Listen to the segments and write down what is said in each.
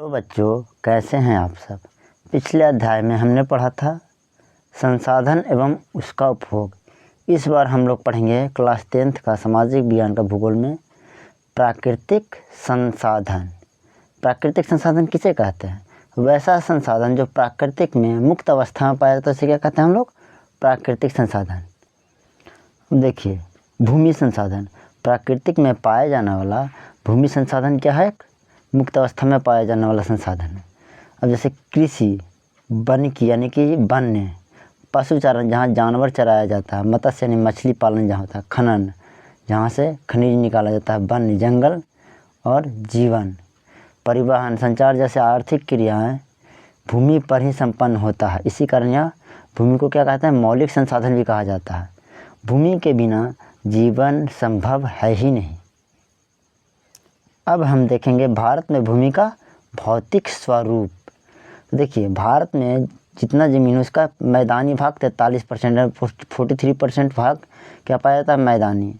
तो बच्चों, कैसे हैं आप सब। पिछले अध्याय में हमने पढ़ा था संसाधन एवं उसका उपभोग। इस बार हम लोग पढ़ेंगे क्लास 10th का सामाजिक विज्ञान का भूगोल में प्राकृतिक संसाधन। प्राकृतिक संसाधन किसे कहते हैं? वैसा संसाधन जो प्राकृतिक में मुक्त अवस्था में पाया जाता है उसे क्या कहते हैं हम लोग? प्राकृतिक संसाधन। देखिए, भूमि संसाधन प्राकृतिक में पाया जाने वाला भूमि संसाधन क्या है? मुक्त अवस्था में पाया जाने वाला संसाधन है। अब जैसे कृषि, वन की यानी कि वन्य, पशुचारण जहाँ जानवर चराया जाता है, मत्स्य यानी मछली पालन जहाँ होता है, खनन जहाँ से खनिज निकाला जाता है, वन्य जंगल और जीवन, परिवहन संचार जैसे आर्थिक क्रियाएं भूमि पर ही संपन्न होता है। इसी कारण यह भूमि को क्या कहते हैं? मौलिक संसाधन भी कहा जाता है। भूमि के बिना जीवन संभव है ही नहीं। अब हम देखेंगे भारत में भूमि का भौतिक स्वरूप। तो देखिए, भारत में जितना ज़मीन है उसका मैदानी भाग 43% है, 43% भाग क्या पाया जाता है? मैदानी।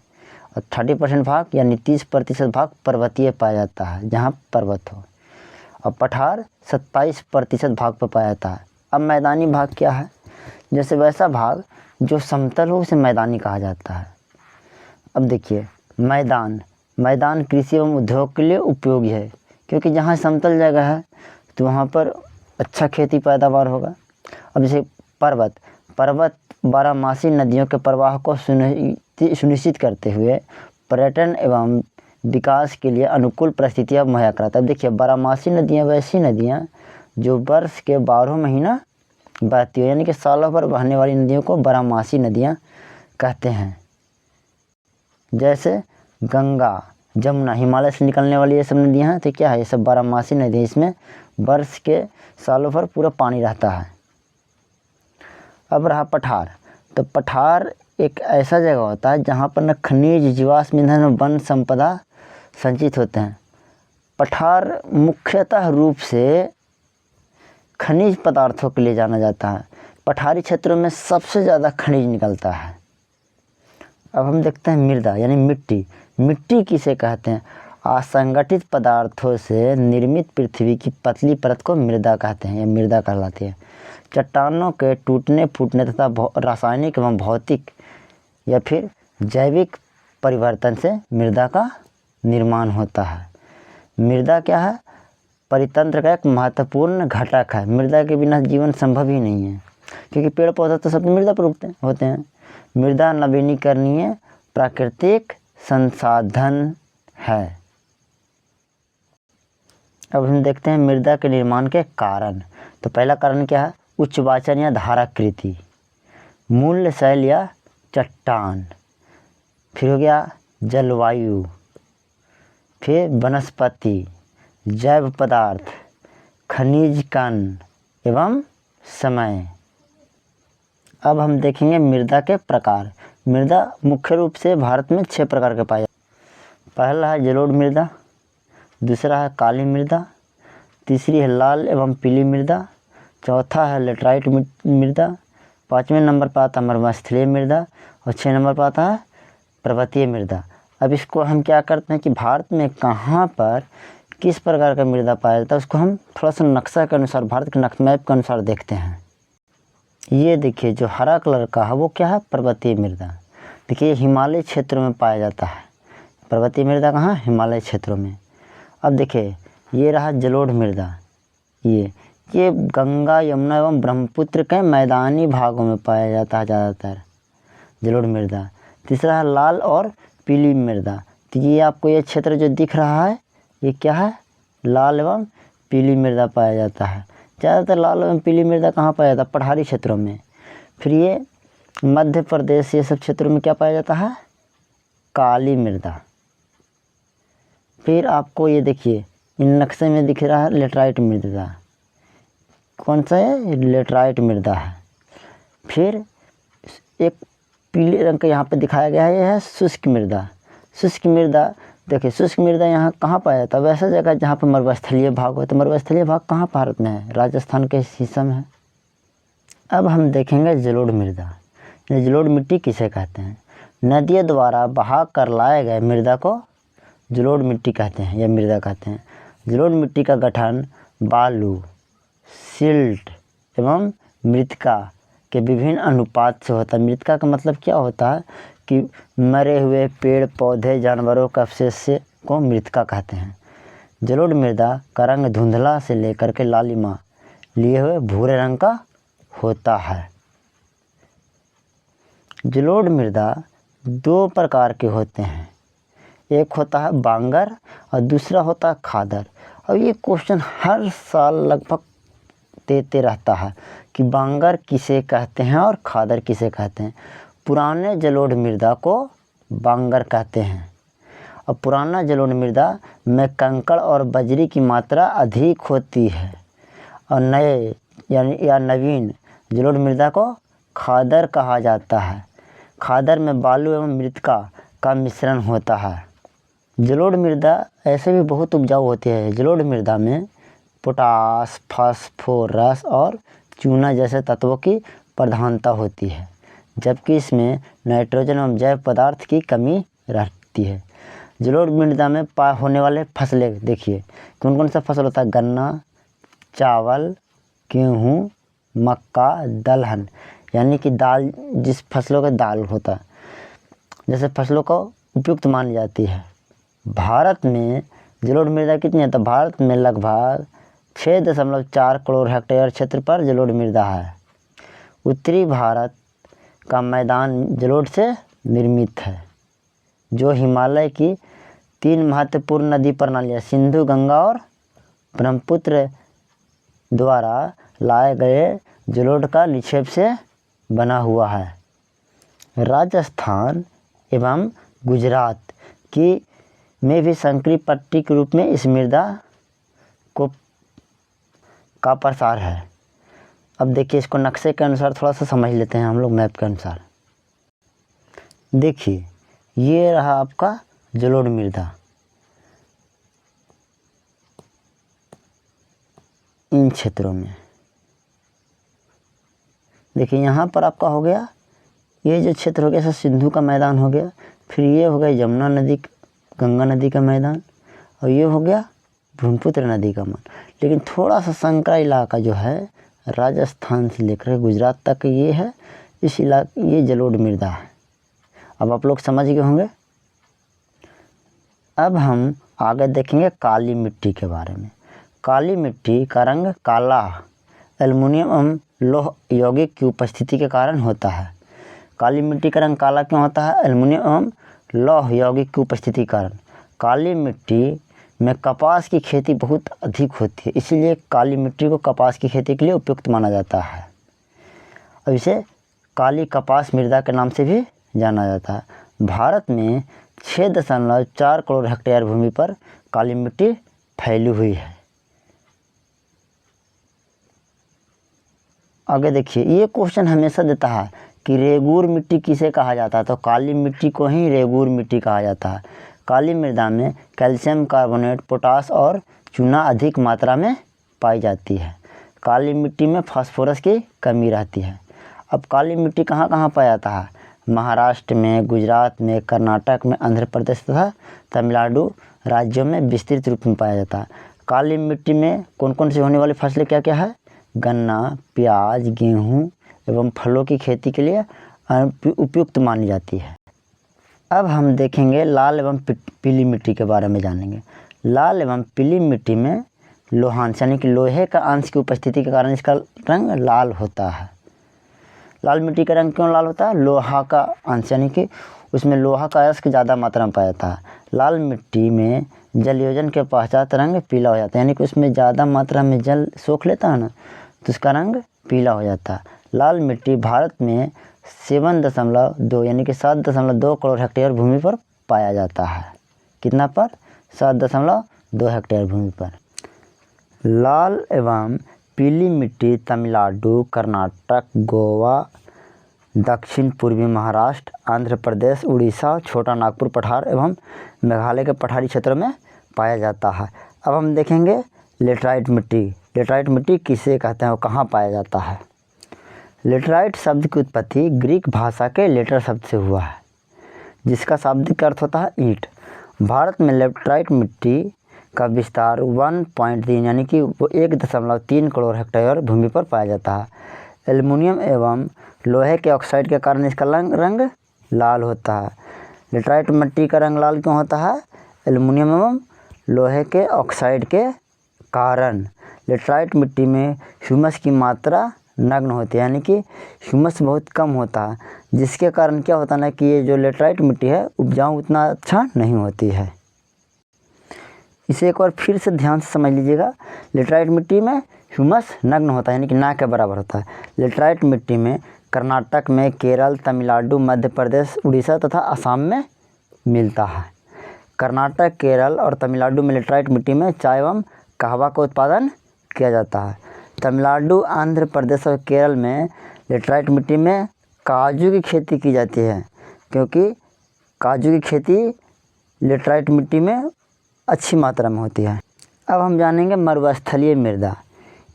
और 30% भाग यानी 30% भाग पर्वतीय पाया जाता है, जहाँ पर्वत हो। और पठार 27% भाग पर पाया जाता है। अब मैदानी भाग क्या है? जैसे वैसा भाग जो समतल हो उसे मैदानी कहा जाता है। अब देखिए, मैदान कृषि एवं उद्योग के लिए उपयोगी है, क्योंकि जहाँ समतल जगह है तो वहाँ पर अच्छा खेती पैदावार होगा। अब जैसे पर्वत बारहमासी नदियों के प्रवाह को सुनिश्चित करते हुए पर्यटन एवं विकास के लिए अनुकूल परिस्थितियाँ मुहैया कराता है। देखिए, बारहमासी नदियाँ वैसी नदियाँ जो वर्ष के 12 महीना बहती हो, यानी कि सालों भर बहने वाली नदियों को बारहमासी नदियाँ कहते हैं। जैसे गंगा, जमुना, हिमालय से निकलने वाली ये सब नदियाँ हैं, तो क्या है? ये सब बारहमासी नदी, इसमें वर्ष के सालों भर पूरा पानी रहता है। अब रहा पठार। तो पठार एक ऐसा जगह होता है जहाँ पर न खनिज, जीवाश्म ईंधन, वन संपदा संचित होते हैं। पठार मुख्यतः रूप से खनिज पदार्थों के लिए जाना जाता है। पठारी क्षेत्रों में सबसे ज़्यादा खनिज निकलता है। अब हम देखते हैं मृदा यानी मिट्टी किसे कहते हैं? असंगठित पदार्थों से निर्मित पृथ्वी की पतली परत को मृदा कहते हैं या मृदा कहलाती है। चट्टानों के टूटने फूटने तथा रासायनिक एवं भौतिक या फिर जैविक परिवर्तन से मृदा का निर्माण होता है। मृदा क्या है? परितंत्र का एक महत्वपूर्ण घटक है। मृदा के बिना जीवन संभव ही नहीं है, क्योंकि पेड़ पौधे तो सब मृदा पर होते हैं। मृदा नवीनीकरणीय प्राकृतिक संसाधन है। अब हम देखते हैं मृदा के निर्माण के कारण। तो पहला कारण क्या है? उच्चवाचन या धाराकृति, मूल शैल या चट्टान, फिर हो गया जलवायु, फिर वनस्पति, जैव पदार्थ, खनिज कण एवं समय। अब हम देखेंगे मृदा के प्रकार। मृदा मुख्य रूप से भारत में 6 प्रकार के पाए जाते हैं। पहला है जलोढ़ मृदा, दूसरा है काली मृदा, तीसरी है लाल एवं पीली मृदा, चौथा है लेटराइट मृदा, 5वें नंबर पर आता है मरुस्थलीय मृदा और 6 नंबर पर आता है पर्वतीय मृदा। अब इसको हम क्या करते हैं कि भारत में कहाँ पर किस प्रकार का मृदा पाया जाता है उसको हम थोड़ा सा नक्शा के अनुसार, भारत के मैप के अनुसार देखते हैं। ये देखिए, जो हरा कलर का है वो क्या है? पर्वतीय मृदा। देखिए, हिमालय क्षेत्रों में पाया जाता है। पर्वतीय मृदा कहाँ? हिमालय क्षेत्रों में। अब देखिए, ये रहा जलोढ़ मृदा। ये गंगा, यमुना एवं ब्रह्मपुत्र के मैदानी भागों में पाया जाता है ज़्यादातर जलोढ़ मृदा। तीसरा है लाल और पीली मृदा। तो ये आपको ये क्षेत्र जो दिख रहा है ये क्या है? लाल एवं पीली मृदा पाया जाता है। ज़्यादातर लाल एवं पीली मृदा कहाँ पाया जाता है? पठारी क्षेत्रों में। फिर ये मध्य प्रदेश, ये सब क्षेत्रों में क्या पाया जाता है? काली मृदा। फिर आपको ये देखिए, इन नक्शे में दिख रहा है लेटराइट मृदा। कौन सा है? लेटराइट मृदा है। फिर एक पीले रंग का यहाँ पे दिखाया गया है, ये है शुष्क मृदा। शुष्क मृदा, देखिए शुष्क मृदा यहाँ कहाँ पाया जाता है? वैसा जगह जहाँ पर मरुस्थलीय भाग हो। तो मरुस्थलीय भाग कहाँ भारत में है? राजस्थान के हिस्से में है। अब हम देखेंगे जलोढ़ मृदा। जलोढ़ मिट्टी किसे कहते हैं? नदियों द्वारा बहा कर लाए गए मृदा को जलोढ़ मिट्टी कहते हैं या मृदा कहते हैं। जलोढ़ मिट्टी का गठन बालू, सिल्ट एवं मृतिका के विभिन्न अनुपात से होता है। मृतिका का मतलब क्या होता है कि मरे हुए पेड़ पौधे जानवरों का अवशेष से को मृतिका कहते हैं। जलोढ़ मृदा का रंग धुंधला से लेकर के लालिमा लिए हुए भूरे रंग का होता है। जलोढ़ मृदा दो प्रकार के होते हैं, एक होता है बांगर और दूसरा होता है खादर। और ये क्वेश्चन हर साल लगभग देते रहता है कि बांगर किसे कहते हैं और खादर किसे कहते हैं। पुराने जलोढ़ मृदा को बांगर कहते हैं और पुराना जलोढ़ मृदा में कंकड़ और बजरी की मात्रा अधिक होती है और नए या नवीन जलोढ़ मृदा को खादर कहा जाता है। खादर में बालू एवं मृतिका का मिश्रण होता है। जलोढ़ मृदा ऐसे भी बहुत उपजाऊ होती है। जलोढ़ मृदा में पोटास, फास्फोरस और चूना जैसे तत्वों की प्रधानता होती है, जबकि इसमें नाइट्रोजन एवं जैव पदार्थ की कमी रहती है। जलोढ़ मृदा में होने वाले फसलें देखिए, कौन कौन सा फसल होता है। गन्ना, चावल, गेहूँ, मक्का, दलहन यानी कि दाल, जिस फसलों का दाल होता है, जैसे फसलों को उपयुक्त मानी जाती है। भारत में जलोढ़ मृदा कितनी है, तो भारत में लगभग 6.4 करोड़ हेक्टेयर क्षेत्र पर जलोढ़ मृदा है। उत्तरी भारत का मैदान जलोढ़ से निर्मित है, जो हिमालय की 3 महत्वपूर्ण नदी प्रणालियाँ सिंधु, गंगा और ब्रह्मपुत्र द्वारा लाए गए जलोढ़ का निक्षेप से बना हुआ है। राजस्थान एवं गुजरात की में भी संकरी पट्टी के रूप में इस मृदा का प्रसार है। अब देखिए, इसको नक्शे के अनुसार थोड़ा सा समझ लेते हैं हम लोग, मैप के अनुसार। देखिए, ये रहा आपका जलोढ़ मृदा। इन क्षेत्रों में देखिए, यहाँ पर आपका हो गया, ये जो क्षेत्र हो गया सब सिंधु का मैदान हो गया, फिर ये हो गया यमुना नदी, गंगा नदी का मैदान, और ये हो गया ब्रह्मपुत्र नदी का मैदान। लेकिन थोड़ा सा संकरा इलाका जो है राजस्थान से लेकर गुजरात तक ये है, इस इलाके ये जलोढ़ मृदा है। अब आप लोग समझ गए होंगे। अब हम आगे देखेंगे काली मिट्टी के बारे में। काली मिट्टी का रंग काला एल्युमिनियम एवं लौह यौगिक की उपस्थिति के कारण होता है। काली मिट्टी का रंग काला क्यों होता है? एल्युमिनियम एवं लौह यौगिक की उपस्थिति के कारण। काली मिट्टी में कपास की खेती बहुत अधिक होती है, इसीलिए काली मिट्टी को कपास की खेती के लिए उपयुक्त माना जाता है और इसे काली कपास मृदा के नाम से भी जाना जाता है। भारत में 6.4 करोड़ हेक्टेयर भूमि पर काली मिट्टी फैली हुई है। आगे देखिए, ये क्वेश्चन हमेशा देता है कि रेगूर मिट्टी किसे कहा जाता है, तो काली मिट्टी को ही रेगूर मिट्टी कहा जाता है। काली मृदा में कैल्शियम कार्बोनेट, पोटास और चूना अधिक मात्रा में पाई जाती है। काली मिट्टी में फास्फोरस की कमी रहती है। अब काली मिट्टी कहाँ कहाँ पाया जाता है? महाराष्ट्र में, गुजरात में, कर्नाटक में, आंध्र प्रदेश तथा तमिलनाडु राज्यों में विस्तृत रूप में पाया जाता है। काली मिट्टी में कौन कौन सी होने वाली फसलें क्या क्या है? गन्ना, प्याज, गेहूँ एवं फलों की खेती के लिए उपयुक्त मानी जाती है। अब हम देखेंगे लाल एवं पीली मिट्टी के बारे में जानेंगे। लाल एवं पीली मिट्टी में लोहांश यानी कि लोहे का अंश की उपस्थिति के कारण इसका रंग लाल होता है। लाल मिट्टी का रंग क्यों लाल होता है? लोहा का अंश यानी कि उसमें लोहा का अंश ज़्यादा मात्रा में पाया जाता है। लाल मिट्टी में जलयोजन के पश्चात रंग पीला हो जाता है, यानी कि उसमें ज़्यादा मात्रा में जल सोख लेता है ना, तो उसका रंग पीला हो जाता है। लाल मिट्टी भारत में 7.2 यानी कि 7.2 करोड़ हेक्टेयर भूमि पर पाया जाता है। कितना पर? 7.2 हेक्टेयर भूमि पर। लाल एवं पीली मिट्टी तमिलनाडु, कर्नाटक, गोवा, दक्षिण पूर्वी महाराष्ट्र, आंध्र प्रदेश, उड़ीसा, छोटा नागपुर पठार एवं मेघालय के पठारी क्षेत्रों में पाया जाता है। अब हम देखेंगे लेटराइट मिट्टी। लेटराइट मिट्टी किसे कहते हैं और कहाँ पाया जाता है? लेटराइट शब्द की उत्पत्ति ग्रीक भाषा के लेटर शब्द से हुआ है, जिसका शाब्दिक अर्थ होता है ईंट। भारत में लेटराइट मिट्टी का विस्तार 1.3 यानी कि वो 1.3 करोड़ हेक्टेयर भूमि पर पाया जाता है। एल्युमिनियम एवं लोहे के ऑक्साइड के कारण इसका रंग लाल होता है। लेटराइट मिट्टी का रंग लाल क्यों होता है? एल्युमिनियम एवं लोहे के ऑक्साइड के कारण। लेटराइट मिट्टी में ह्यूमस की मात्रा नगण्य होती है, यानी कि ह्यूमस बहुत कम होता है, जिसके कारण क्या होता है ना कि ये जो लेटराइट मिट्टी है उपजाऊ उतना अच्छा नहीं होती है। इसे एक बार फिर से ध्यान से समझ लीजिएगा। लेटराइट मिट्टी में ह्यूमस नग्न होता है, यानी कि ना के बराबर होता है। लेटराइट मिट्टी में कर्नाटक में, केरल, तमिलनाडु, मध्य प्रदेश, उड़ीसा तथा असम में मिलता है। कर्नाटक, केरल और तमिलनाडु में लेटराइट मिट्टी में चाय एवं कहवा का उत्पादन किया जाता है। तमिलनाडु, आंध्र प्रदेश और केरल में लेटराइट मिट्टी में काजू की खेती की जाती है, क्योंकि काजू की खेती लेटराइट मिट्टी में अच्छी मात्रा में होती है। अब हम जानेंगे मरुस्थलीय मृदा।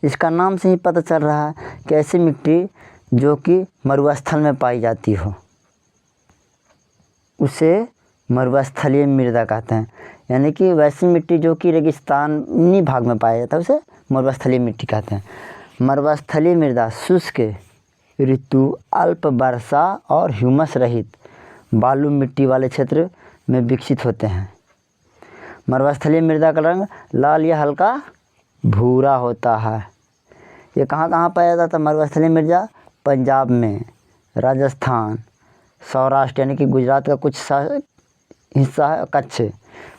इसका नाम से ही पता चल रहा है कि ऐसी मिट्टी जो कि मरुस्थल में पाई जाती हो उसे मरुस्थलीय मृदा कहते हैं, यानी कि वैसी मिट्टी जो कि रेगिस्तानी भाग में पाया जाता है उसे मरुस्थलीय मिट्टी कहते हैं। मरुस्थलीय मृदा शुष्क ऋतु, अल्प वर्षा और ह्यूमस रहित बालू मिट्टी वाले क्षेत्र में विकसित होते हैं। मरुस्थलीय मृदा का रंग लाल या हल्का भूरा होता है। ये कहाँ कहाँ पाया जाता है मरुस्थलीय मृदा? पंजाब में, राजस्थान, सौराष्ट्र यानी कि गुजरात का कुछ हिस्सा है, कच्छ,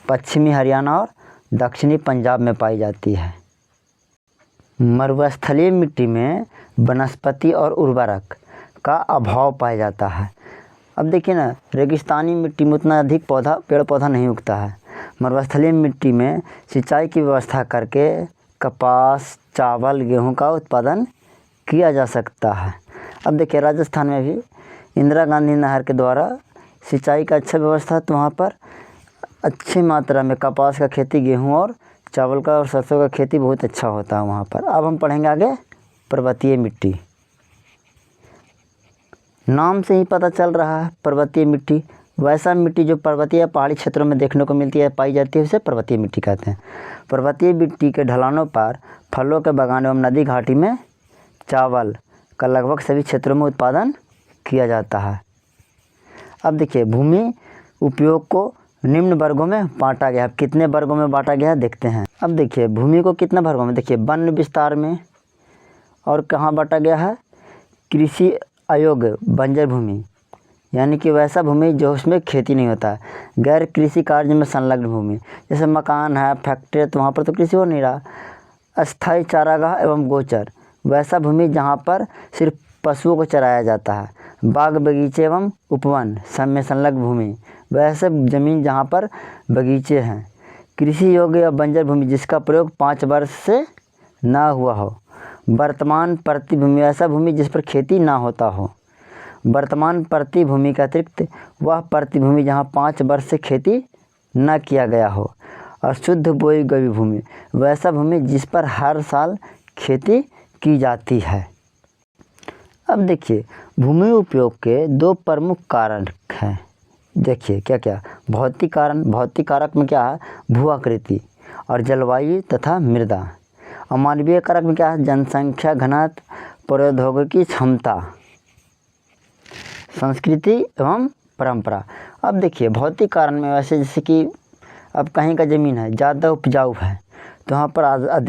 पश्चिमी हरियाणा और दक्षिणी पंजाब में पाई जाती है। मरुस्थलीय मिट्टी में वनस्पति और उर्वरक का अभाव पाया जाता है। अब देखिए ना, रेगिस्तानी मिट्टी में उतना अधिक पेड़ पौधा नहीं उगता है। मरुस्थलीय मिट्टी में सिंचाई की व्यवस्था करके कपास, चावल, गेहूं का उत्पादन किया जा सकता है। अब देखिए राजस्थान में भी इंदिरा गांधी नहर के द्वारा सिंचाई का अच्छा व्यवस्था है, तो वहाँ पर अच्छी मात्रा में कपास का खेती, गेहूं और चावल का और सरसों का खेती बहुत अच्छा होता है वहाँ पर। अब हम पढ़ेंगे आगे पर्वतीय मिट्टी। नाम से ही पता चल रहा है पर्वतीय मिट्टी, वैसा मिट्टी जो पर्वतीय या पहाड़ी क्षेत्रों में देखने को मिलती है, पाई जाती है, उसे पर्वतीय मिट्टी कहते हैं। पर्वतीय मिट्टी के ढलानों पर फलों के बागान एवं नदी घाटी में चावल का लगभग सभी क्षेत्रों में उत्पादन किया जाता है। अब देखिए भूमि उपयोग को निम्न वर्गों में बांटा गया है। कितने वर्गों में बांटा गया है देखते हैं। अब देखिए भूमि को कितने वर्गों में, देखिए वन विस्तार में, और कहाँ बांटा गया है? कृषि अयोग्य बंजर भूमि, यानी कि वैसा भूमि जो उसमें खेती नहीं होता है। गैर कृषि कार्य में संलग्न भूमि, जैसे मकान है, फैक्ट्री, तो वहाँ पर तो कृषि हो नहीं रहा। अस्थायी चारागाह एवं गोचर, वैसा भूमि जहाँ पर सिर्फ पशुओं को चराया जाता है। बाग बगीचे एवं उपवन सब में संलग्न भूमि, वैसे ज़मीन जहाँ पर बगीचे हैं। कृषि योग्य या बंजर भूमि जिसका प्रयोग 5 वर्ष से ना हुआ हो। वर्तमान प्रति भूमि, ऐसा भूमि जिस पर खेती ना होता हो। वर्तमान प्रति भूमि के अतिरिक्त वह प्रति भूमि जहाँ 5 वर्ष से खेती न किया गया हो। और शुद्ध बोई गई भूमि, वैसा भूमि जिस पर हर साल खेती की जाती है। अब देखिए भूमि उपयोग के 2 प्रमुख कारक हैं। देखिए क्या क्या? भौतिक कारण, भौतिक कारक में क्या है? भू आकृति और जलवायु तथा मृदा। और मानवीय कारक में क्या है? जनसंख्या, घनत्व, प्रौद्योगिकी क्षमता, संस्कृति एवं परंपरा। अब देखिए भौतिक कारण में वैसे जैसे कि अब कहीं का ज़मीन है ज़्यादा उपजाऊ है तो वहाँ पर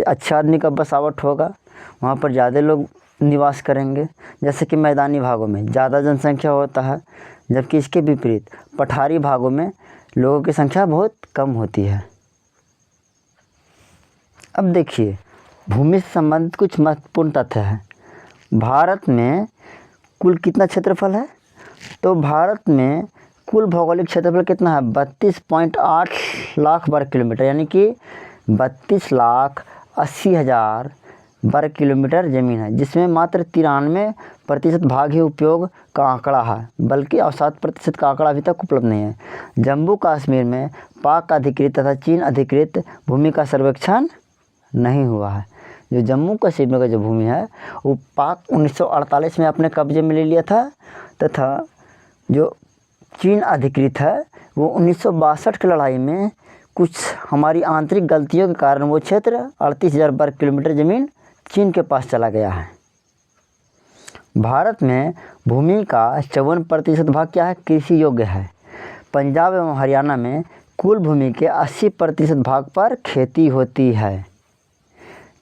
अच्छा आदमी का बसावट होगा, वहाँ पर ज़्यादा लोग निवास करेंगे। जैसे कि मैदानी भागों में ज़्यादा जनसंख्या होता है, जबकि इसके विपरीत पठारी भागों में लोगों की संख्या बहुत कम होती है। अब देखिए भूमि से संबंधित कुछ महत्वपूर्ण तथ्य हैं। भारत में कुल कितना क्षेत्रफल है? तो भारत में कुल भौगोलिक क्षेत्रफल कितना है? 32.8 लाख वर्ग किलोमीटर, यानी कि 32,80,000 वर्ग किलोमीटर ज़मीन है, जिसमें मात्र 93% भाग ही उपयोग का आंकड़ा है, बल्कि 7% का आंकड़ा अभी तक उपलब्ध नहीं है। जम्मू कश्मीर में पाक अधिकृत तथा चीन अधिकृत भूमि का सर्वेक्षण नहीं हुआ है। जो जम्मू कश्मीर का जो भूमि है वो पाक 1948 में अपने कब्जे में ले लिया था, तथा जो चीन अधिकृत है वो 1962 की लड़ाई में कुछ हमारी आंतरिक गलतियों के कारण वो क्षेत्र 38,000 वर्ग किलोमीटर ज़मीन चीन के पास चला गया है। भारत में भूमि का 54% भाग क्या है, कृषि योग्य है। पंजाब एवं हरियाणा में कुल भूमि के 80% भाग पर खेती होती है,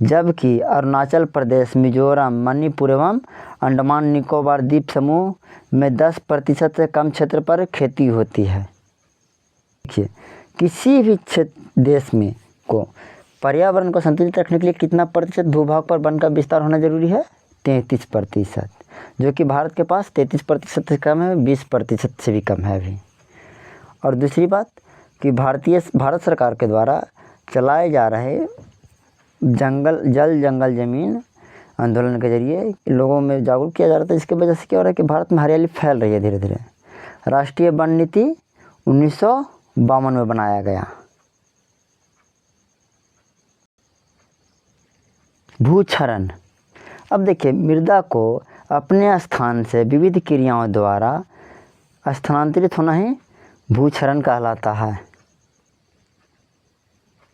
जबकि अरुणाचल प्रदेश, मिजोरम, मणिपुर एवं अंडमान निकोबार द्वीप समूह में 10% से कम क्षेत्र पर खेती होती है। देखिए, किसी भी देश में को पर्यावरण को संतुलित रखने के लिए कितना प्रतिशत भूभाग पर वन का विस्तार होना जरूरी है, 33%, जो कि भारत के पास 33% से कम है, 20% से भी कम है अभी। और दूसरी बात कि भारत सरकार के द्वारा चलाए जा रहे जल जंगल ज़मीन आंदोलन के जरिए लोगों में जागरूक किया जा रहा था, जिसकी वजह से क्या हो रहा है कि भारत में हरियाली फैल रही है धीरे धीरे। राष्ट्रीय वन नीति 1952 में बनाया गया। भूक्षरण। अब देखिए, मृदा को अपने स्थान से विविध क्रियाओं द्वारा स्थानांतरित होना ही भूक्षरण कहलाता है।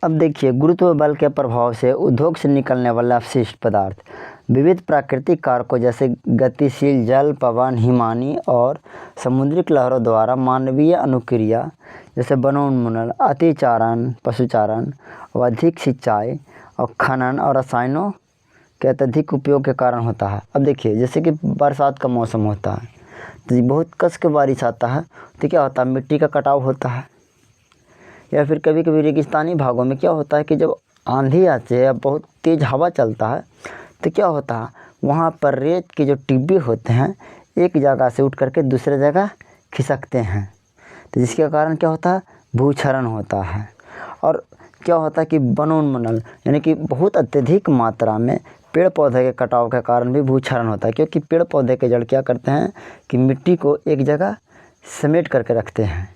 अब देखिए, गुरुत्व बल के प्रभाव से उद्योग से निकलने वाले अपशिष्ट पदार्थ विविध प्राकृतिक कारकों जैसे गतिशील जल, पवन, हिमानी और समुद्रिक लहरों द्वारा मानवीय अनुक्रिया जैसे वनोन्मूलन, अतिचारण, पशुचारण और अधिक सिंचाई और खनन और रसायनों के अत्यधिक उपयोग के कारण होता है। अब देखिए, जैसे कि बरसात का मौसम होता है तो बहुत कस के बारिश आता है तो क्या होता है, मिट्टी का कटाव होता है। या फिर कभी कभी रेगिस्तानी भागों में क्या होता है कि जब आंधी आती है या बहुत तेज़ हवा चलता है तो क्या होता है, वहाँ पर रेत के जो टिब्बे होते हैं एक जगह से उठ करके दूसरे जगह खिसकते हैं, तो जिसके कारण क्या होता है, भूक्षरण होता है। और क्या होता है कि वनोन्मूलन यानी कि बहुत अत्यधिक मात्रा में पेड़ पौधे के कटाव के कारण भी भूक्षरण होता है, क्योंकि पेड़ पौधे के जड़ क्या करते हैं कि मिट्टी को एक जगह समेट करके रखते हैं।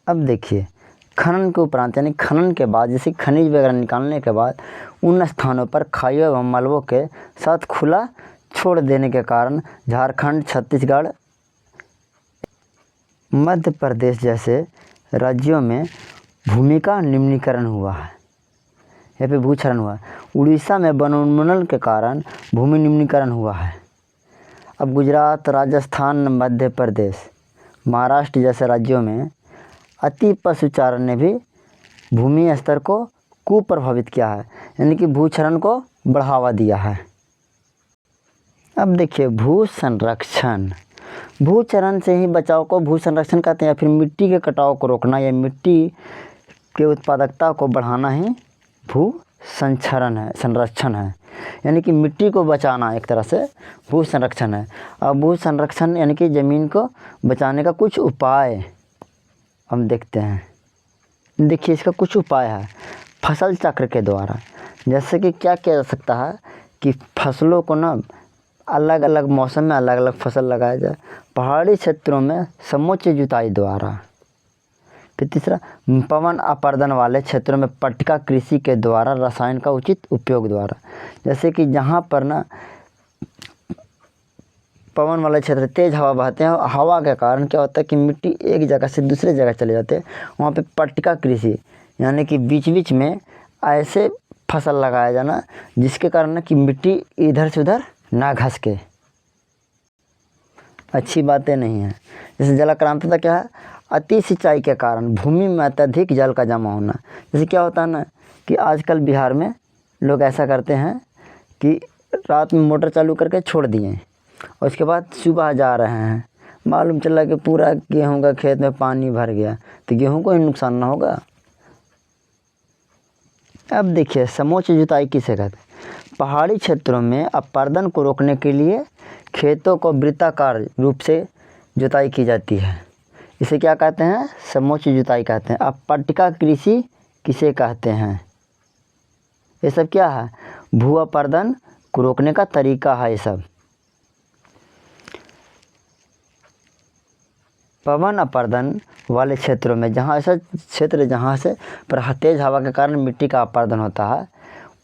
अब देखिए, खनन के उपरांत यानी खनन के बाद जैसे खनिज वगैरह निकालने के बाद उन स्थानों पर खाइयों एवं मलबों के साथ खुला छोड़ देने के कारण झारखंड, छत्तीसगढ़, मध्य प्रदेश जैसे राज्यों में भूमि का निम्नीकरण हुआ है या फिर भूक्षरण हुआ है। उड़ीसा में वनोन्मूलन के कारण भूमि निम्नीकरण हुआ है। अब गुजरात, राजस्थान, मध्य प्रदेश, महाराष्ट्र जैसे राज्यों में अति पशुचारण ने भी भूमि स्तर को कुप्रभावित किया है, यानी कि भूक्षरण को बढ़ावा दिया है। अब देखिए, भू संरक्षण। भूक्षरण से ही बचाव को भू संरक्षण कहते हैं, या फिर मिट्टी के कटाव को रोकना या मिट्टी के उत्पादकता को बढ़ाना ही भू संरक्षण है, यानी कि मिट्टी को बचाना एक तरह से भू संरक्षण है। अब भू संरक्षण यानी कि ज़मीन को बचाने का कुछ उपाय हम देखते हैं। देखिए, इसका कुछ उपाय है फसल चक्र के द्वारा। जैसे कि क्या किया जा सकता है कि फसलों को ना अलग अलग मौसम में अलग अलग फसल लगाया जाए। पहाड़ी क्षेत्रों में समोच्च जुताई द्वारा। फिर तीसरा, पवन अपर्दन वाले क्षेत्रों में पट्टिका कृषि के द्वारा रसायन का उचित उपयोग द्वारा। जैसे कि जहाँ पर ना पवन वाले क्षेत्र तेज़ हवा बहते हैं, हवा के कारण क्या होता है कि मिट्टी एक जगह से दूसरे जगह चले जाते हैं, वहाँ पे पट्टिका कृषि यानी कि बीच बीच में ऐसे फसल लगाया जाना जिसके कारण ना कि मिट्टी इधर से उधर ना घसके। अच्छी बातें नहीं हैं। जैसे जलाक्रांतता क्या है, अति सिंचाई के कारण भूमि में अत्यधिक जल का जमा होना। जैसे क्या होता है ना कि आजकल बिहार में लोग ऐसा करते हैं कि रात में मोटर चालू करके छोड़ दिए और उसके बाद सुबह जा रहे हैं, मालूम चला कि पूरा गेहूं का खेत में पानी भर गया, तो गेहूं को ही नुकसान ना होगा। अब देखिए, समोच्च जुताई किसे कहते हैं। पहाड़ी क्षेत्रों में अपर्दन को रोकने के लिए खेतों को वृत्ताकार रूप से जुताई की जाती है। इसे क्या कहते हैं, समोच्च जुताई कहते हैं। अब पट्टिका कृषि किसे कहते हैं। ये सब क्या है, भू अपर्दन को रोकने का तरीका है। ये सब पवन अपर्दन वाले क्षेत्रों में जहाँ से तेज हवा के कारण मिट्टी का अपर्दन होता है,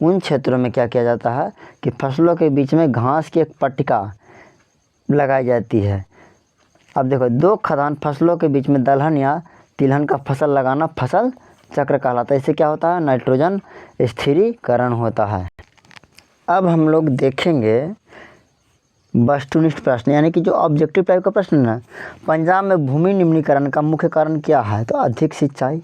उन क्षेत्रों में क्या किया जाता है कि फसलों के बीच में घास की एक पट्टिका लगाई जाती है। अब देखो, दो खदान फसलों के बीच में दलहन या तिलहन का फसल लगाना फसल चक्र कहलाता है। इससे क्या होता है, नाइट्रोजन स्थिरीकरण होता है। अब हम लोग देखेंगे वस्तुनिष्ठ प्रश्न, यानी कि जो ऑब्जेक्टिव टाइप का प्रश्न है। पंजाब में भूमि निम्नीकरण का मुख्य कारण क्या है, तो अधिक सिंचाई।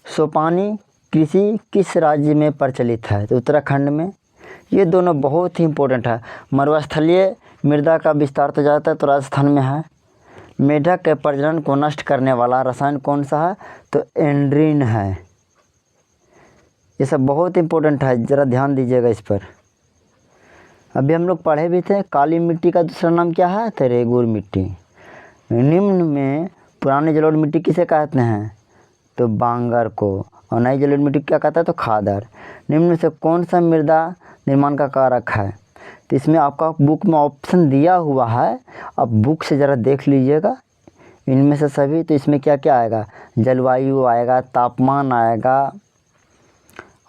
सोपानी कृषि किस राज्य में प्रचलित है, तो उत्तराखंड में। ये दोनों बहुत ही इंपॉर्टेंट है। मरुस्थलीय मृदा का विस्तार तो ज़्यादातर तो राजस्थान में है। मेढक के प्रजनन को नष्ट करने वाला रसायन कौन सा है, तो एंड्रीन है। ये सब बहुत इंपॉर्टेंट है, ज़रा ध्यान दीजिएगा इस पर। अभी हम लोग पढ़े भी थे, काली मिट्टी का दूसरा नाम क्या है, तो रेगुर मिट्टी। निम्न में पुराने जलोढ़ मिट्टी किसे कहते हैं, तो बांगर को। और नई जलोढ़ मिट्टी क्या कहता है, तो खादर। निम्न में से कौन सा मृदा निर्माण का कारक है, तो इसमें आपका बुक में ऑप्शन दिया हुआ है, अब बुक से ज़रा देख लीजिएगा इनमें से सभी। तो इसमें क्या क्या आएगा, जलवायु आएगा, तापमान आएगा,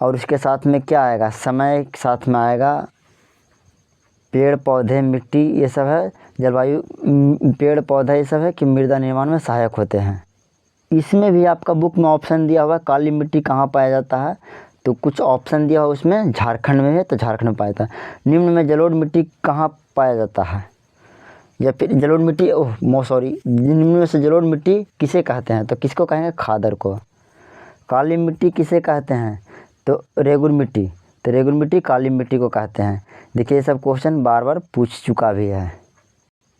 और उसके साथ में क्या आएगा, समय के साथ में आएगा, पेड़ पौधे मिट्टी, ये सब है। जलवायु पेड़ पौधा ये सब है कि मृदा निर्माण में सहायक होते हैं। इसमें भी आपका बुक में ऑप्शन दिया हुआ है, काली मिट्टी कहाँ पाया जाता है, तो कुछ ऑप्शन दिया हुआ उसमें, झारखंड में है तो झारखंड में पाया जाता है। निम्न में जलोढ़ मिट्टी कहाँ पाया जाता है, या फिर जलोढ़ मिट्टी निम्न में से जलोढ़ मिट्टी किसे कहते हैं, तो किसको कहेंगे, खादर को। काली मिट्टी किसे कहते हैं, तो रेगुर मिट्टी। तो रेगुर मिट्टी काली मिट्टी को कहते हैं। देखिए ये सब क्वेश्चन बार बार पूछ चुका भी है।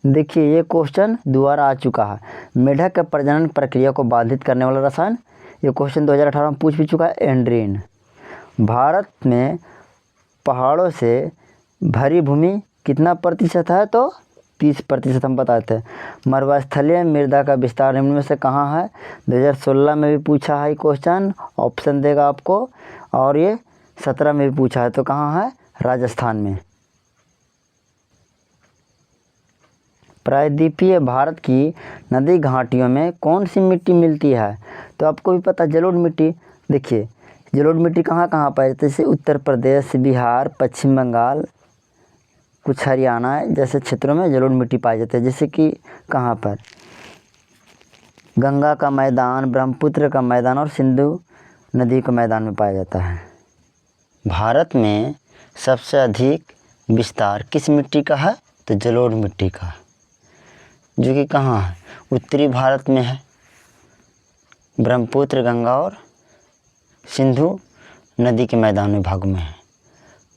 देखिए ये क्वेश्चन दोबारा आ चुका है, मेढक के प्रजनन प्रक्रिया को बाधित करने वाला रसायन। ये क्वेश्चन 2018 में पूछ भी चुका है, एंड्रीन। भारत में पहाड़ों से भरी भूमि कितना प्रतिशत है, तो 30% हम बताते हैं। मरुस्थलीय मृदा का विस्तार निम्न में से कहाँ है, 2016 में भी पूछा है क्वेश्चन, ऑप्शन देगा आपको। और ये 17 में भी पूछा है, तो कहाँ है, राजस्थान में। प्रायद्वीपीय भारत की नदी घाटियों में कौन सी मिट्टी मिलती है, तो आपको भी पता, जलोढ़ मिट्टी। देखिए जलोढ़ मिट्टी कहाँ कहाँ पाई जाती है, जैसे उत्तर प्रदेश, बिहार, पश्चिम बंगाल, कुछ हरियाणा जैसे क्षेत्रों में जलोढ़ मिट्टी पाई जाती है। जैसे कि कहाँ पर, गंगा का मैदान, ब्रह्मपुत्र का मैदान और सिंधु नदी के मैदान में पाया जाता है। भारत में सबसे अधिक विस्तार किस मिट्टी का है, तो जलोढ़ मिट्टी का, जो कि कहाँ है, उत्तरी भारत में है। ब्रह्मपुत्र, गंगा और सिंधु नदी के मैदानी भाग में है।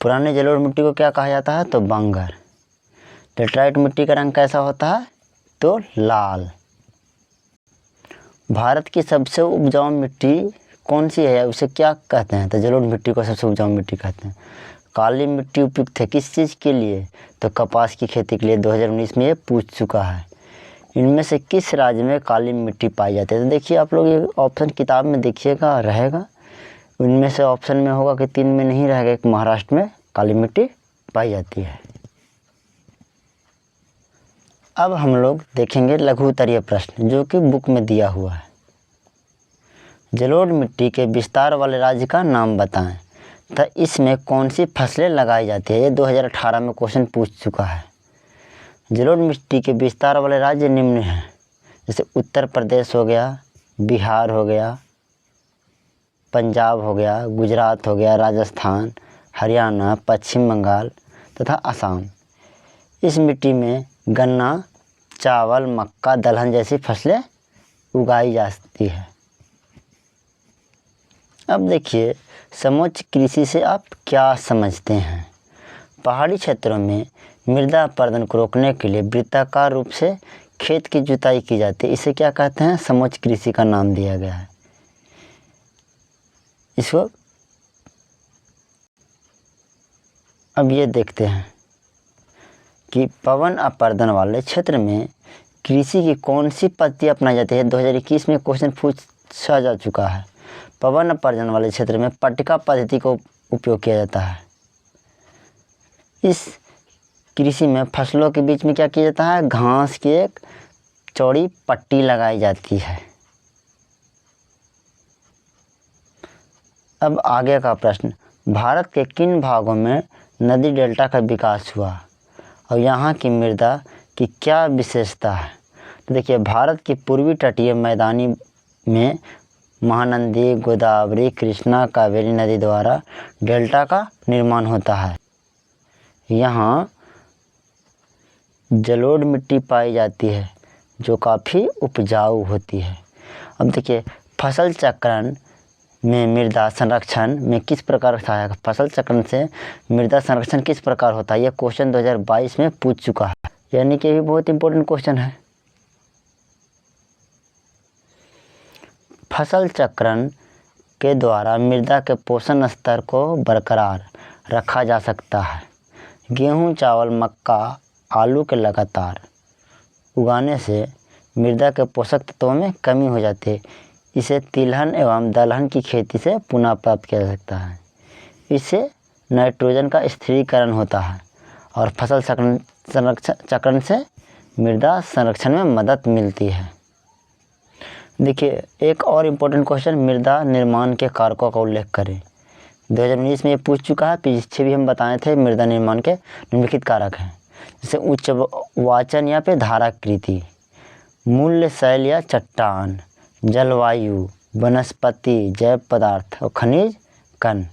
पुराने जलोढ़ मिट्टी को क्या कहा जाता है, तो बांगर। लेटराइट मिट्टी का रंग कैसा होता है, तो लाल। भारत की सबसे उपजाऊ मिट्टी कौन सी है, उसे क्या कहते हैं, तो जलोढ़ मिट्टी को सबसे उपजाऊ मिट्टी कहते हैं। काली मिट्टी उपयुक्त है किस चीज़ के लिए, तो कपास की खेती के लिए। 2019 में ये पूछ चुका है। इनमें से किस राज्य में काली मिट्टी पाई जाती है, तो देखिए आप लोग ये ऑप्शन किताब में देखिएगा रहेगा, इनमें से ऑप्शन में होगा कि 3 में नहीं रहेगा, एक महाराष्ट्र में काली मिट्टी पाई जाती है। अब हम लोग देखेंगे लघु उत्तरीय प्रश्न, जो कि बुक में दिया हुआ है। जलोढ़ मिट्टी के विस्तार वाले राज्य का नाम बताएं, तो इसमें कौन सी फसलें लगाई जाती है, ये 2018 में क्वेश्चन पूछ चुका है। जलोढ़ मिट्टी के विस्तार वाले राज्य निम्न हैं, जैसे उत्तर प्रदेश हो गया, बिहार हो गया, पंजाब हो गया, गुजरात हो गया, राजस्थान, हरियाणा, पश्चिम बंगाल तथा असम। इस मिट्टी में गन्ना, चावल, मक्का, दलहन जैसी फसलें उगाई जाती है। अब देखिए समोच्च कृषि से आप क्या समझते हैं। पहाड़ी क्षेत्रों में मृदा अपरदन को रोकने के लिए वृत्ताकार रूप से खेत की जुताई की जाती है, इसे क्या कहते हैं, समोच्च कृषि का नाम दिया गया है इसको। अब ये देखते हैं कि पवन अपरदन वाले क्षेत्र में कृषि की कौन सी पद्धति अपनाई जाती है। 2021 में क्वेश्चन पूछा जा चुका है। पवन अपरदन वाले क्षेत्र में पट्टिका पद्धति को उपयोग किया जाता है। इस कृषि में फसलों के बीच में क्या किया जाता है, घास की एक चौड़ी पट्टी लगाई जाती है। अब आगे का प्रश्न, भारत के किन भागों में नदी डेल्टा का विकास हुआ और यहाँ की मृदा की क्या विशेषता है। तो देखिए भारत की पूर्वी तटीय मैदानी में महानंदी, गोदावरी, कृष्णा, कावेरी नदी द्वारा डेल्टा का निर्माण होता है। यहाँ जलोढ़ मिट्टी पाई जाती है जो काफ़ी उपजाऊ होती है। अब देखिए, फसल चक्रण में मृदा संरक्षण में किस प्रकार सहायक, फसल चक्रण से मृदा संरक्षण किस प्रकार होता है, यह क्वेश्चन 2022 में पूछ चुका है, यानी कि ये भी बहुत इंपॉर्टेंट क्वेश्चन है। फसल चक्रण के द्वारा मृदा के पोषण स्तर को बरकरार रखा जा सकता है। गेहूं, चावल, मक्का, आलू के लगातार उगाने से मृदा के पोषक तत्वों में कमी हो जाती है। इसे तिलहन एवं दलहन की खेती से पुनः प्राप्त किया जा सकता है। इससे नाइट्रोजन का स्थिरीकरण होता है और फसल चक्रण से मृदा संरक्षण में मदद मिलती है। देखिए, एक और इम्पोर्टेंट क्वेश्चन, मृदा निर्माण के कारकों का उल्लेख करें। 2019 में ये पूछ चुका है, पीछे भी हम बताए थे मृदा निर्माण के निम्नलिखित कारक हैं, जैसे उच्च वाचन या फिर धाराकृति, मूल्य शैल या चट्टान, जलवायु, वनस्पति, जैव पदार्थ और खनिज कण।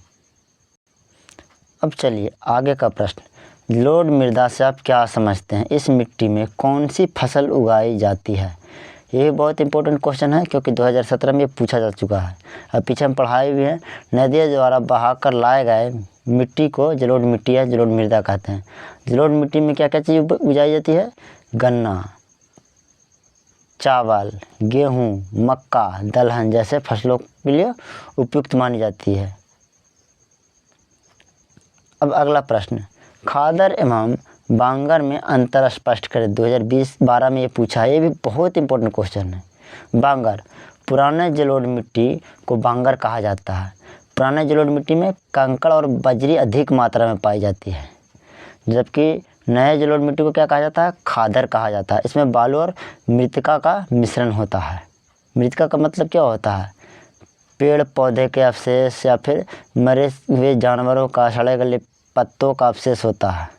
अब चलिए आगे का प्रश्न, जलोढ़ मृदा से आप क्या समझते हैं, इस मिट्टी में कौन सी फसल उगाई जाती है। ये बहुत इंपॉर्टेंट क्वेश्चन है क्योंकि 2017 में ये पूछा जा चुका है। अब पीछे हम पढ़ाए भी हैं, नदियों द्वारा बहाकर लाए गए मिट्टी को जलोढ़ मिट्टी या जलोढ़ मृदा कहते हैं। जलोढ़ मिट्टी में क्या क्या चीज़ उगाई जाती है, गन्ना, चावल, गेहूँ, मक्का, दलहन जैसे फसलों के लिए उपयुक्त मानी जाती है। अब अगला प्रश्न, खादर एवं बांगर में अंतर स्पष्ट करें। 2020-12 में ये पूछा है, ये भी बहुत इंपॉर्टेंट क्वेश्चन है। बांगर, पुराने जलोढ़ मिट्टी को बांगर कहा जाता है। पुराने जलोढ़ मिट्टी में कंकड़ और बजरी अधिक मात्रा में पाई जाती है, जबकि नए जलोढ़ मिट्टी को क्या कहा जाता है, खादर कहा जाता है। इसमें बालू और मृतिका का मिश्रण होता है। मृतिका का मतलब क्या होता है, पेड़ पौधे के अवशेष या फिर मरे हुए जानवरों का सड़े गले पत्तों का अवशेष होता है।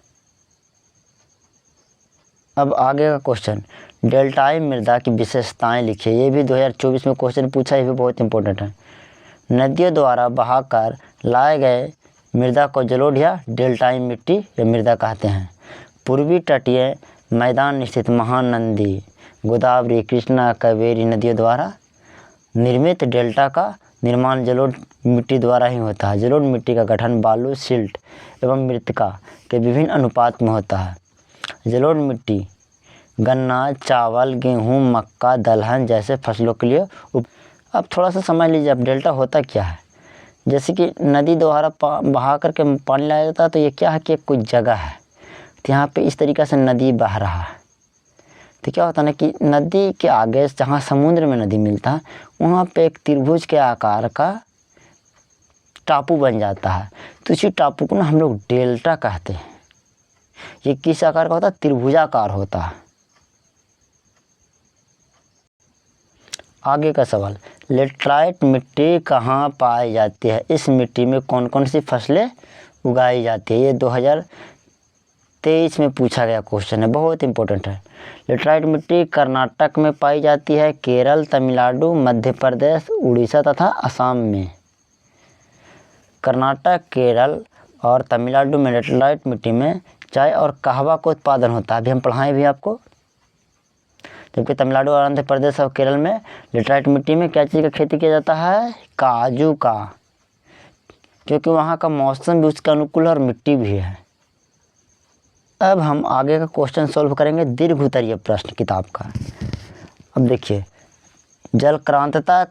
अब आगे का क्वेश्चन, डेल्टाई मृदा की विशेषताएं लिखिए। ये भी 2024 में क्वेश्चन पूछा, ये भी बहुत इंपॉर्टेंट है। नदियों द्वारा बहाकर लाए गए मृदा को जलोढ़ या डेल्टाई मिट्टी या मृदा कहते हैं। पूर्वी तटीय मैदान स्थित महानंदी, गोदावरी, कृष्णा, कावेरी नदियों द्वारा निर्मित डेल्टा का निर्माण जलोढ़ मिट्टी द्वारा ही होता है। जलोढ़ मिट्टी का गठन बालू, सिल्ट एवं मृतिका के विभिन्न अनुपात में होता है। जलोढ़ मिट्टी गन्ना, चावल, गेहूँ, मक्का, दलहन जैसे फसलों के लिए अब थोड़ा सा समझ लीजिए, अब डेल्टा होता क्या है। जैसे कि नदी द्वारा बहा करके पानी लाया जाता है, तो ये क्या है कि कोई जगह है, तो यहाँ पे इस तरीक़े से नदी बह रहा है, तो क्या होता है ना कि नदी के आगे जहाँ समुद्र में नदी मिलता है वहाँ पे एक त्रिभुज के आकार का टापू बन जाता है। तो इसी टापू को ना हम लोग डेल्टा कहते हैं। ये किस आकार का होता है, त्रिभुजाकार होता है। आगे का सवाल, लेटराइट मिट्टी कहाँ पाई जाती है, इस मिट्टी में कौन कौन सी फसलें उगाई जाती है। ये 2023 में पूछा गया क्वेश्चन है, बहुत इंपॉर्टेंट है। लेटराइट मिट्टी कर्नाटक में पाई जाती है, केरल, तमिलनाडु, मध्य प्रदेश, उड़ीसा तथा असम में। कर्नाटक, केरल और तमिलनाडु में लेटराइट मिट्टी में चाय और कहवा का उत्पादन होता है, अभी हम पढ़ाएं भी आपको। जबकि तमिलनाडु और आंध्र प्रदेश और केरल में लेटराइट मिट्टी में क्या चीज़ का खेती किया जाता है, काजू का, क्योंकि वहाँ का मौसम भी उसके अनुकूल और मिट्टी भी है। अब हम आगे का क्वेश्चन सॉल्व करेंगे, दीर्घ उत्तरीय प्रश्न किताब का। अब देखिए, जलक्रांतता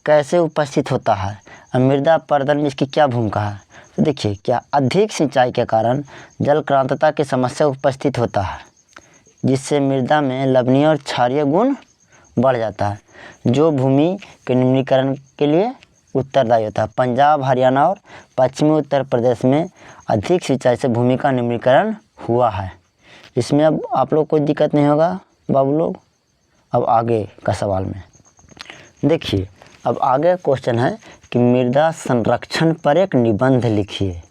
कैसे उपस्थित होता है, मृदा पर्दन में इसकी क्या भूमिका है। तो देखिए, क्या अधिक सिंचाई के कारण जलक्रांतता की समस्या उपस्थित होता है, जिससे मृदा में लवणीय और क्षारीय गुण बढ़ जाता है, जो भूमि के निम्नीकरण के लिए उत्तरदायी होता है। पंजाब, हरियाणा और पश्चिमी उत्तर प्रदेश में अधिक सिंचाई से भूमि का निम्नीकरण हुआ है। इसमें अब आप लोग कोई दिक्कत नहीं होगा बाबू लोग। अब आगे का सवाल में देखिए, अब आगे क्वेश्चन है कि मृदा संरक्षण पर एक निबंध लिखिए,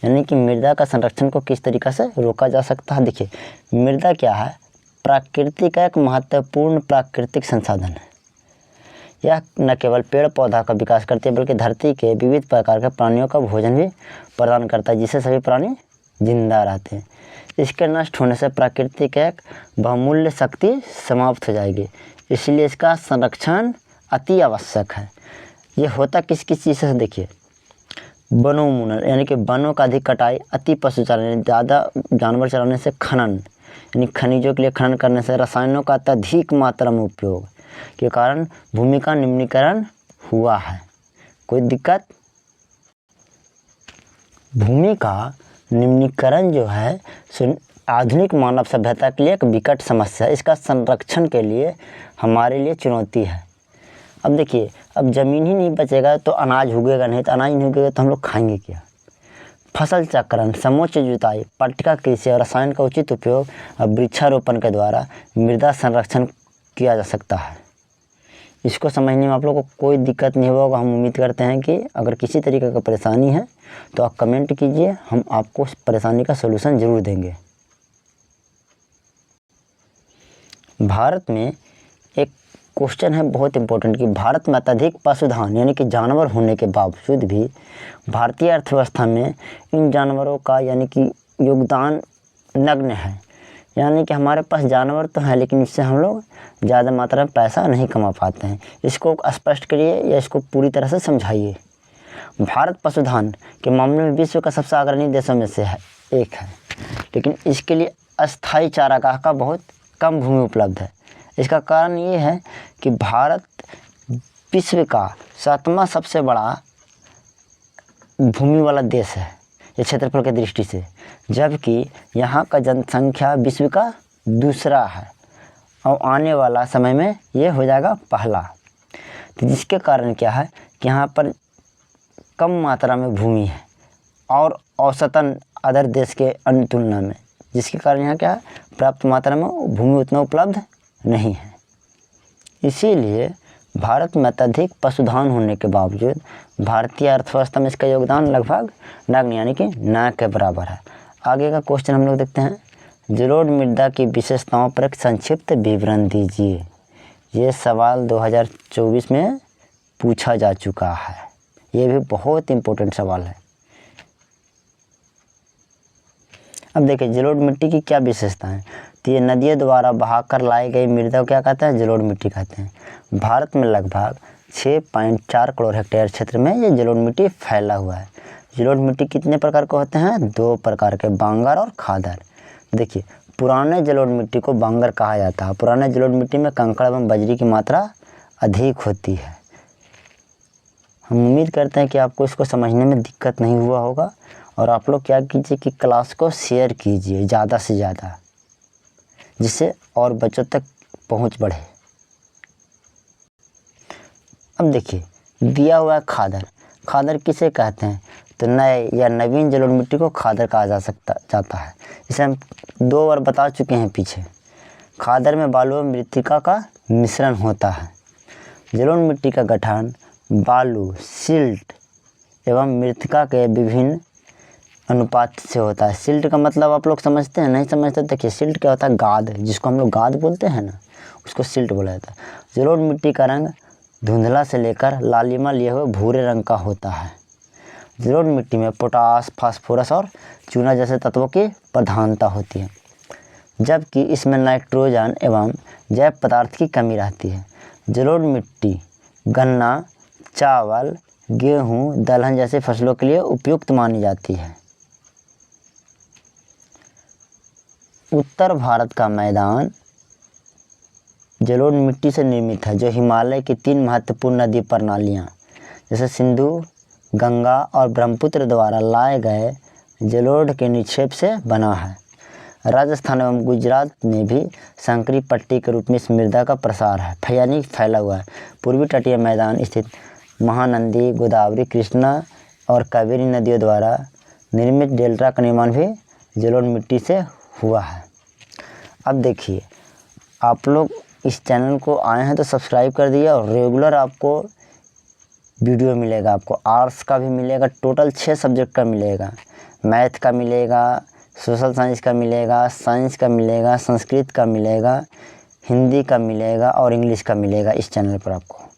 यानी कि मृदा का संरक्षण को किस तरीक़े से रोका जा सकता है। देखिए, मृदा क्या है, प्रकृति का एक महत्वपूर्ण प्राकृतिक संसाधन है। यह न केवल पेड़ पौधा का विकास करती है बल्कि धरती के विविध प्रकार के प्राणियों का भोजन भी प्रदान करता है, जिससे सभी प्राणी जिंदा रहते हैं। इसके नष्ट होने से प्राकृतिक एक बहुमूल्य शक्ति समाप्त हो जाएगी, इसलिए इसका संरक्षण अति आवश्यक है। ये होता किस किस चीज़ से देखिए, वनोन्मूलन यानी कि वनों का अधिक कटाई, अति पशु चराने, ज़्यादा जानवर चराने से, खनन यानी खनिजों के लिए खनन करने से, रसायनों का अत्यधिक मात्रा में उपयोग के कारण भूमि का निम्नीकरण हुआ है। कोई दिक्कत? भूमि का निम्नीकरण जो है आधुनिक मानव सभ्यता के लिए एक विकट समस्या है। इसका संरक्षण के लिए हमारे लिए चुनौती है। अब देखिए, अब ज़मीन ही नहीं बचेगा तो अनाज उगेगा नहीं, तो अनाज नहीं उगेगा तो हम लोग खाएंगे क्या? फसल चक्रण, समोच्च जुताई, पट्टिका कृषि और रसायन का उचित उपयोग और वृक्षारोपण के द्वारा मृदा संरक्षण किया जा सकता है। इसको समझने में आप लोगों को कोई दिक्कत नहीं होगा। हम उम्मीद करते हैं कि अगर किसी तरीके का परेशानी है तो आप कमेंट कीजिए, हम आपको उस परेशानी का सलूशन ज़रूर देंगे। भारत में एक क्वेश्चन है बहुत इम्पोर्टेंट कि भारत में अत्यधिक पशुधन यानी कि जानवर होने के बावजूद भी भारतीय अर्थव्यवस्था में इन जानवरों का यानी कि योगदान नगण्य है। यानी कि हमारे पास जानवर तो हैं लेकिन इससे हम लोग ज़्यादा मात्रा में पैसा नहीं कमा पाते हैं। इसको स्पष्ट करिए या इसको पूरी तरह से समझाइए। भारत पशुधन के मामले में विश्व का सबसे अग्रणी देशों में से एक है, लेकिन इसके लिए अस्थायी चारागाह का बहुत कम भूमि उपलब्ध है। इसका कारण ये है कि भारत विश्व का 7वां सबसे बड़ा भूमि वाला देश है ये क्षेत्रफल की दृष्टि से, जबकि यहाँ का जनसंख्या विश्व का दूसरा है और आने वाला समय में ये हो जाएगा पहला। तो जिसके कारण क्या है कि यहाँ पर कम मात्रा में भूमि है और औसतन अदर देश के अन्य तुलना में, जिसके कारण यहाँ क्या है पर्याप्त मात्रा में भूमि उतना उपलब्ध नहीं है। इसीलिए भारत में अत्यधिक पशुधन होने के बावजूद भारतीय अर्थव्यवस्था में इसका योगदान लगभग नगण्य यानी कि न के बराबर है। आगे का क्वेश्चन हम लोग देखते हैं, जलोढ़ मृदा की विशेषताओं पर एक संक्षिप्त विवरण दीजिए। ये सवाल 2024 में पूछा जा चुका है। ये भी बहुत इम्पोर्टेंट सवाल है। अब देखिए, जलोढ़ मिट्टी की क्या विशेषता है। तो ये नदियों द्वारा बहाकर लाई गई मृदा को क्या कहते हैं? जलोढ़ मिट्टी कहते हैं। भारत में लगभग 6.4 करोड़ हेक्टेयर क्षेत्र में ये जलोढ़ मिट्टी फैला हुआ है। जलोढ़ मिट्टी कितने प्रकार के होते हैं? 2 प्रकार के, बांगर और खादर। देखिए, पुराने जलोढ़ मिट्टी को बांगर कहा जाता है। पुराने जलोढ़ मिट्टी में कंकड़ एवं बजरी की मात्रा अधिक होती है। हम उम्मीद करते हैं कि आपको इसको समझने में दिक्कत नहीं हुआ होगा और आप लोग क्या कीजिए कि क्लास को शेयर कीजिए ज़्यादा से ज़्यादा, जिससे और बच्चों तक पहुंच बढ़े। अब देखिए, दिया हुआ है खादर। खादर किसे कहते हैं? तो नए या नवीन जलोढ़ मिट्टी को खादर कहा जाता है। इसे हम 2 बार बता चुके हैं पीछे। खादर में बालू और मृत्तिका का मिश्रण होता है। जलोढ़ मिट्टी का गठन बालू, सिल्ट एवं मृत्तिका के विभिन्न अनुपात से होता है। सिल्ट का मतलब आप लोग समझते हैं? नहीं समझते? देखिए, सिल्ट क्या होता है? गाद, जिसको हम लोग गाद बोलते हैं ना, उसको सिल्ट बोला जाता है। जलोढ़ मिट्टी का रंग धुंधला से लेकर लालिमा लिए हुए भूरे रंग का होता है। जलोढ़ मिट्टी में पोटास, फास्फोरस और चूना जैसे तत्वों की प्रधानता होती है, जबकि इसमें नाइट्रोजन एवं जैव पदार्थ की कमी रहती है। जलोढ़ मिट्टी गन्ना, चावल, गेहूँ, दलहन जैसे फसलों के लिए उपयुक्त मानी जाती है। उत्तर भारत का मैदान जलोढ़ मिट्टी से निर्मित है, जो हिमालय की 3 महत्वपूर्ण नदी प्रणालियाँ जैसे सिंधु, गंगा और ब्रह्मपुत्र द्वारा लाए गए जलोढ़ के निक्षेप से बना है। राजस्थान एवं गुजरात में भी संकरी पट्टी के रूप में इस मृदा का प्रसार है, यानी फैला हुआ है। पूर्वी तटीय मैदान स्थित महानंदी, गोदावरी, कृष्णा और कावेरी नदियों द्वारा निर्मित डेल्टा का निर्माण भी जलोढ़ मिट्टी से हुआ है। अब देखिए, आप लोग इस चैनल को आए हैं तो सब्सक्राइब कर दिए और रेगुलर आपको वीडियो मिलेगा। आपको आर्ट्स का भी मिलेगा, टोटल 6 सब्जेक्ट का मिलेगा। मैथ का मिलेगा, सोशल साइंस का मिलेगा, साइंस का मिलेगा, संस्कृत का मिलेगा, हिंदी का मिलेगा और इंग्लिश का मिलेगा इस चैनल पर आपको।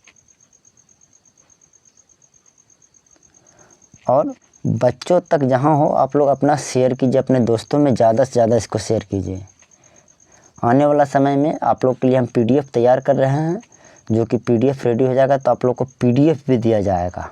और बच्चों तक जहाँ हो आप लोग अपना शेयर कीजिए, अपने दोस्तों में ज़्यादा से ज़्यादा इसको शेयर कीजिए। आने वाला समय में आप लोग के लिए हम PDF तैयार कर रहे हैं, जो कि PDF रेडी हो जाएगा तो आप लोग को PDF भी दिया जाएगा।